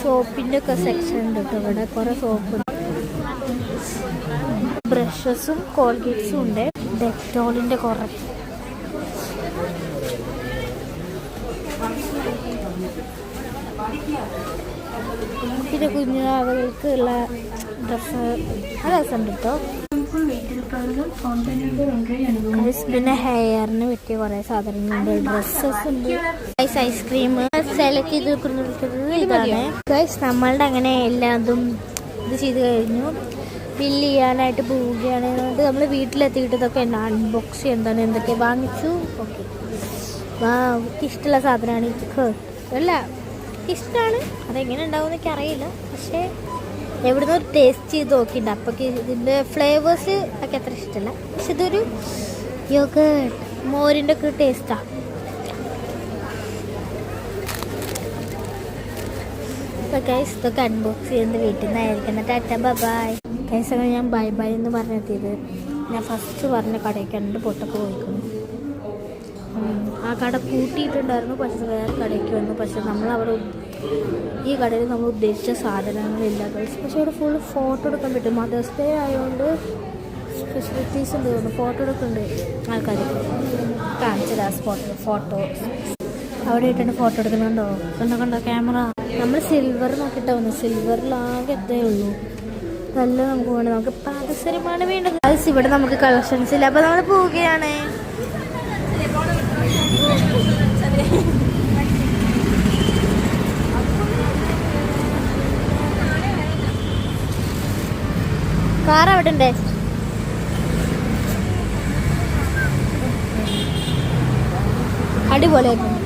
സോപ്പിൻ്റെ ഒക്കെ സെക്ഷൻ ഉണ്ട് കേട്ടോ. ഇവിടെ കുറേ സോപ്പ്, ബ്രഷസും കോൾഗേറ്റ്സും ഉണ്ട്. ഡെറ്റോളിൻ്റെ കുറേ. പിന്നെ കുഞ്ഞുവാവകൾക്കുള്ള ഡ്രസ്സ് അത് രസമുണ്ട് കേട്ടോ. പിന്നെ ഹെയറിന് പറ്റിയ കുറേ സാധനങ്ങളുണ്ട്, ഡ്രസ്സസ് ഉണ്ട്. ഐസ്ക്രീം സെലക്ട് ചെയ്ത് കൊടുക്കുന്നത് ഇതാണ് ഗൈസ്. നമ്മളുടെ അങ്ങനെ എല്ലാതും ഇത് ചെയ്ത് കഴിഞ്ഞു. ബില്ല് ചെയ്യാനായിട്ട് പോവുകയാണ്. അതുകൊണ്ട് നമ്മൾ വീട്ടിലെത്തിയിട്ട് ഇതൊക്കെ അൺബോക്സ് എന്താണ് എന്തൊക്കെ വാങ്ങിച്ചു. ഓക്കെ, ഇഷ്ടമുള്ള സാധനമാണ്. അല്ല, ഇഷ്ടമാണ്. അതെങ്ങനെ ഉണ്ടാവും എന്നൊക്കെ അറിയില്ല. പക്ഷേ എവിടുന്ന് ഒരു ടേസ്റ്റ് ചെയ്ത് നോക്കിയിട്ടുണ്ട്. അപ്പൊക്ക് ഇതിൻ്റെ ഫ്ലേവേഴ്സ് ഒക്കെ അത്ര ഇഷ്ടമല്ല. പക്ഷെ ഇതൊരു യോഗട്ട് മോരിൻ്റെ ഒക്കെ ടേസ്റ്റാണ്. അപ്പോൾ ഗൈസ് ഇതൊക്കെ അൺബോക്സ് ചെയ്യുന്നത് വീട്ടിൽ നിന്നായിരിക്കും. Tata bye guys. അങ്ങനെ ഞാൻ ബൈ ബൈ എന്ന് പറഞ്ഞെത്തിയത് ഞാൻ ഫസ്റ്റ് പറഞ്ഞ കടയ്ക്ക് 2 പൊട്ടൊക്കെ പോയിക്കുന്നു. ആ കട കൂട്ടിയിട്ടുണ്ടായിരുന്നു. പക്ഷെ വേറെ കടയ്ക്ക് വന്നു. പക്ഷെ നമ്മളവിടെ ഈ കടയിൽ നമ്മൾ ഉദ്ദേശിച്ച സാധനങ്ങളില്ല ഗൈസ്. പക്ഷെ അവിടെ ഫുൾ ഫോട്ടോ എടുക്കാൻ പറ്റും. മദേഴ്സ് ഡേ ആയതുകൊണ്ട് ഫെസിലിറ്റീസ് ഉണ്ട് തോന്നുന്നു. ഫോട്ടോ എടുക്കുന്നുണ്ട് ആൾക്കാർ. കാണിച്ചതാ ഫോട്ടോ അവിടെ ഇട്ടിട്ട് ഫോട്ടോ എടുക്കുന്നുണ്ടോ? കണ്ടോ ക്യാമറ. നമ്മൾ സിൽവർ നോക്കിയിട്ട് വന്നു. സിൽവറിലാകെ എത്തേ ഉള്ളൂ. നല്ല നമുക്ക് വേണം. നമുക്ക് പാദസരമാണ് വേണ്ടത് ഗൈസ്. ഇവിടെ നമുക്ക് കളക്ഷൻസ് ഇല്ല. അപ്പോൾ നമ്മൾ പോവുകയാണ്. കാർ അവിടെ ഉണ്ട്. അടിപൊളിയായിട്ടുണ്ട്.